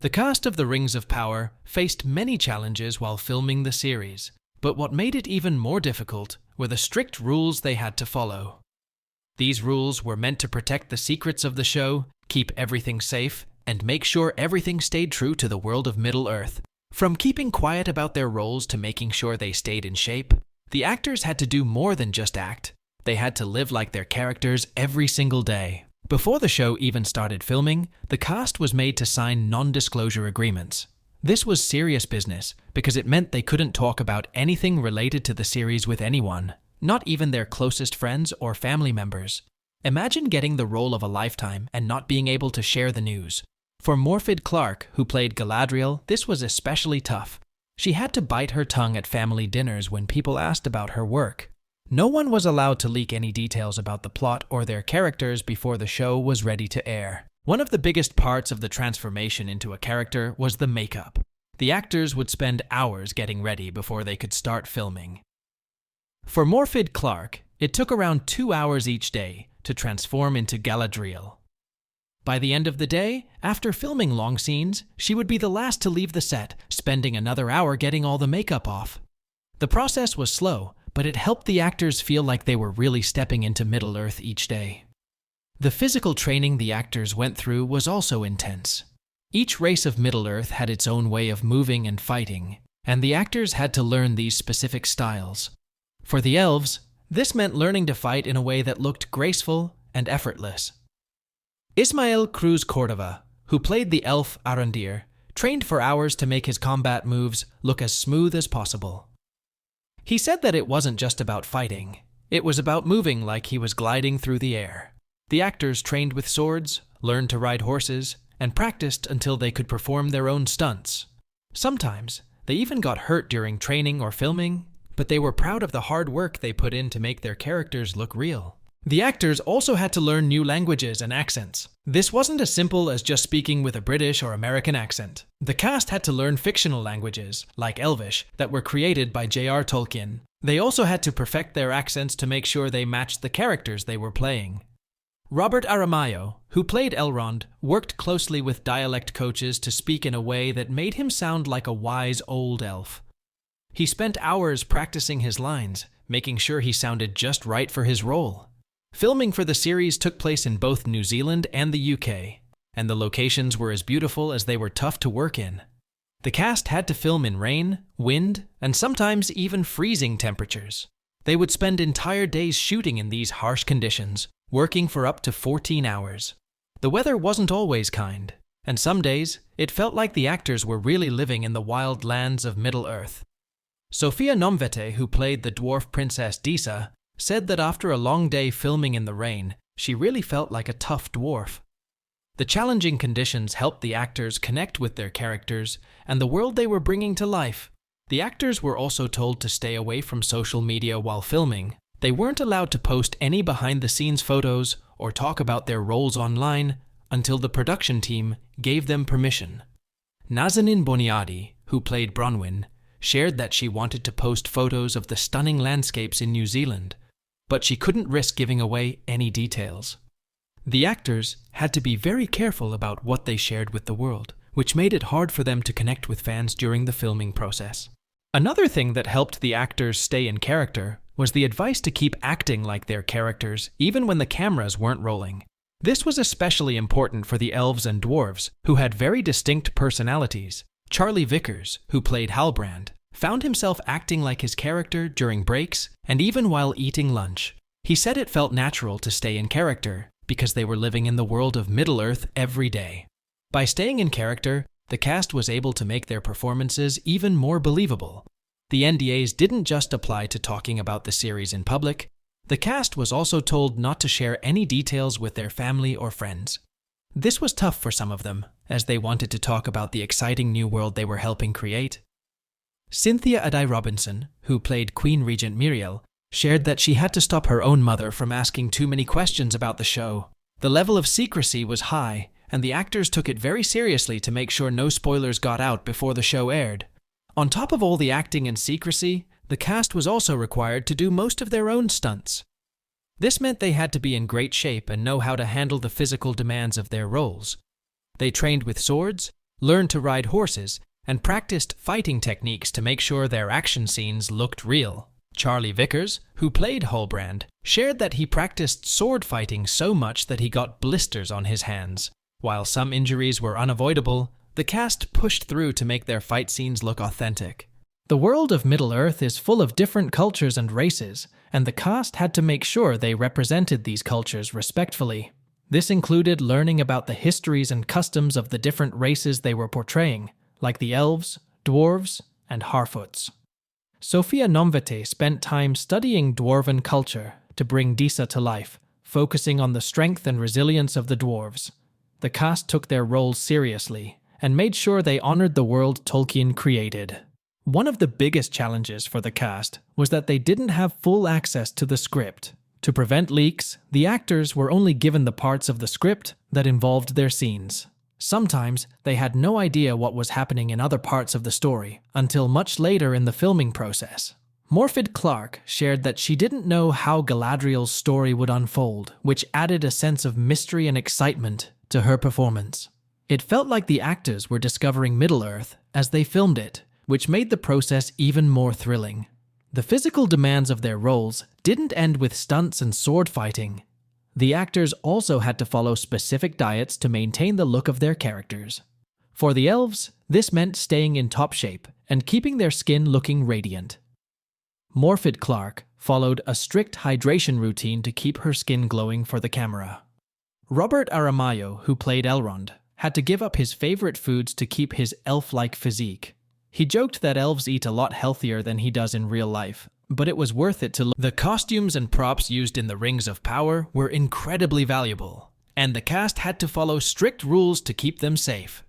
The cast of The Rings of Power faced many challenges while filming the series, but what made it even more difficult were the strict rules they had to follow. These rules were meant to protect the secrets of the show, keep everything safe, and make sure everything stayed true to the world of Middle-earth. From keeping quiet about their roles to making sure they stayed in shape, the actors had to do more than just act. They had to live like their characters every single day. Before the show even started filming, the cast was made to sign non-disclosure agreements. This was serious business because it meant they couldn't talk about anything related to the series with anyone, not even their closest friends or family members. Imagine getting the role of a lifetime and not being able to share the news. For Morfydd Clark, who played Galadriel, this was especially tough. She had to bite her tongue at family dinners when people asked about her work. No one was allowed to leak any details about the plot or their characters before the show was ready to air. One of the biggest parts of the transformation into a character was the makeup. The actors would spend hours getting ready before they could start filming. For Morfydd Clark, it took around 2 hours each day to transform into Galadriel. By the end of the day, after filming long scenes, she would be the last to leave the set, spending another hour getting all the makeup off. The process was slow, but it helped the actors feel like they were really stepping into Middle-earth each day. The physical training the actors went through was also intense. Each race of Middle-earth had its own way of moving and fighting, and the actors had to learn these specific styles. For the elves, this meant learning to fight in a way that looked graceful and effortless. Ismael Cruz Cordova, who played the elf Arondir, trained for hours to make his combat moves look as smooth as possible. He said that it wasn't just about fighting, it was about moving like he was gliding through the air. The actors trained with swords, learned to ride horses, and practiced until they could perform their own stunts. Sometimes, they even got hurt during training or filming, but they were proud of the hard work they put in to make their characters look real. The actors also had to learn new languages and accents. This wasn't as simple as just speaking with a British or American accent. The cast had to learn fictional languages, like Elvish, that were created by J.R. Tolkien. They also had to perfect their accents to make sure they matched the characters they were playing. Robert Aramayo, who played Elrond, worked closely with dialect coaches to speak in a way that made him sound like a wise old elf. He spent hours practicing his lines, making sure he sounded just right for his role. Filming for the series took place in both New Zealand and the UK, and the locations were as beautiful as they were tough to work in. The cast had to film in rain, wind, and sometimes even freezing temperatures. They would spend entire days shooting in these harsh conditions, working for up to 14 hours. The weather wasn't always kind, and some days it felt like the actors were really living in the wild lands of Middle-earth. Sofia Nomvete, who played the dwarf princess Disa, said that after a long day filming in the rain, she really felt like a tough dwarf. The challenging conditions helped the actors connect with their characters and the world they were bringing to life. The actors were also told to stay away from social media while filming. They weren't allowed to post any behind-the-scenes photos or talk about their roles online until the production team gave them permission. Nazanin Boniadi, who played Bronwyn, shared that she wanted to post photos of the stunning landscapes in New Zealand, but she couldn't risk giving away any details. The actors had to be very careful about what they shared with the world, which made it hard for them to connect with fans during the filming process. Another thing that helped the actors stay in character was the advice to keep acting like their characters even when the cameras weren't rolling. This was especially important for the elves and dwarves, who had very distinct personalities. Charlie Vickers, who played Halbrand, found himself acting like his character during breaks and even while eating lunch. He said it felt natural to stay in character because they were living in the world of Middle-earth every day. By staying in character, the cast was able to make their performances even more believable. The NDAs didn't just apply to talking about the series in public. The cast was also told not to share any details with their family or friends. This was tough for some of them, as they wanted to talk about the exciting new world they were helping create. Cynthia Addai-Robinson, who played Queen Regent Muriel, shared that she had to stop her own mother from asking too many questions about the show. The level of secrecy was high, and the actors took it very seriously to make sure no spoilers got out before the show aired. On top of all the acting and secrecy, the cast was also required to do most of their own stunts. This meant they had to be in great shape and know how to handle the physical demands of their roles. They trained with swords, learned to ride horses, and practiced fighting techniques to make sure their action scenes looked real. Charlie Vickers, who played Holbrand, shared that he practiced sword fighting so much that he got blisters on his hands. While some injuries were unavoidable, the cast pushed through to make their fight scenes look authentic. The world of Middle-earth is full of different cultures and races, and the cast had to make sure they represented these cultures respectfully. This included learning about the histories and customs of the different races they were portraying, like the elves, dwarves, and Harfoots. Sophia Nomvete spent time studying dwarven culture to bring Disa to life, focusing on the strength and resilience of the dwarves. The cast took their roles seriously and made sure they honored the world Tolkien created. One of the biggest challenges for the cast was that they didn't have full access to the script. To prevent leaks, the actors were only given the parts of the script that involved their scenes. Sometimes they had no idea what was happening in other parts of the story until much later in the filming process. Morfydd Clark shared that she didn't know how Galadriel's story would unfold, which added a sense of mystery and excitement to her performance. It felt like the actors were discovering Middle-earth as they filmed it, which made the process even more thrilling. The physical demands of their roles didn't end with stunts and sword fighting. The actors also had to follow specific diets to maintain the look of their characters. For the elves, this meant staying in top shape and keeping their skin looking radiant. Morfydd Clark followed a strict hydration routine to keep her skin glowing for the camera. Robert Aramayo, who played Elrond, had to give up his favorite foods to keep his elf-like physique. He joked that elves eat a lot healthier than he does in real life, but it was worth it to look. The costumes and props used in the Rings of Power were incredibly valuable, and the cast had to follow strict rules to keep them safe.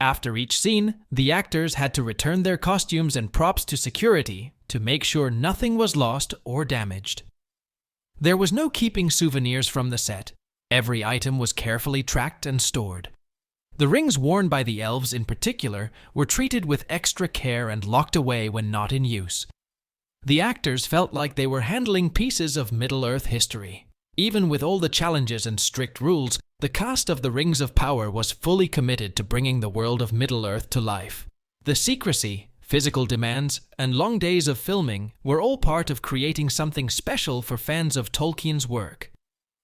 After each scene, the actors had to return their costumes and props to security to make sure nothing was lost or damaged. There was no keeping souvenirs from the set. Every item was carefully tracked and stored. The rings worn by the elves in particular were treated with extra care and locked away when not in use. The actors felt like they were handling pieces of Middle-earth history. Even with all the challenges and strict rules, the cast of the Rings of Power was fully committed to bringing the world of Middle-earth to life. The secrecy, physical demands, and long days of filming were all part of creating something special for fans of Tolkien's work.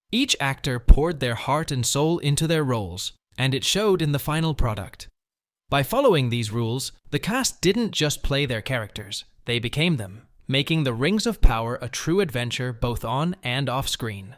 Each actor poured their heart and soul into their roles, and it showed in the final product. By following these rules, the cast didn't just play their characters, they became them, making the Rings of Power a true adventure both on and off screen.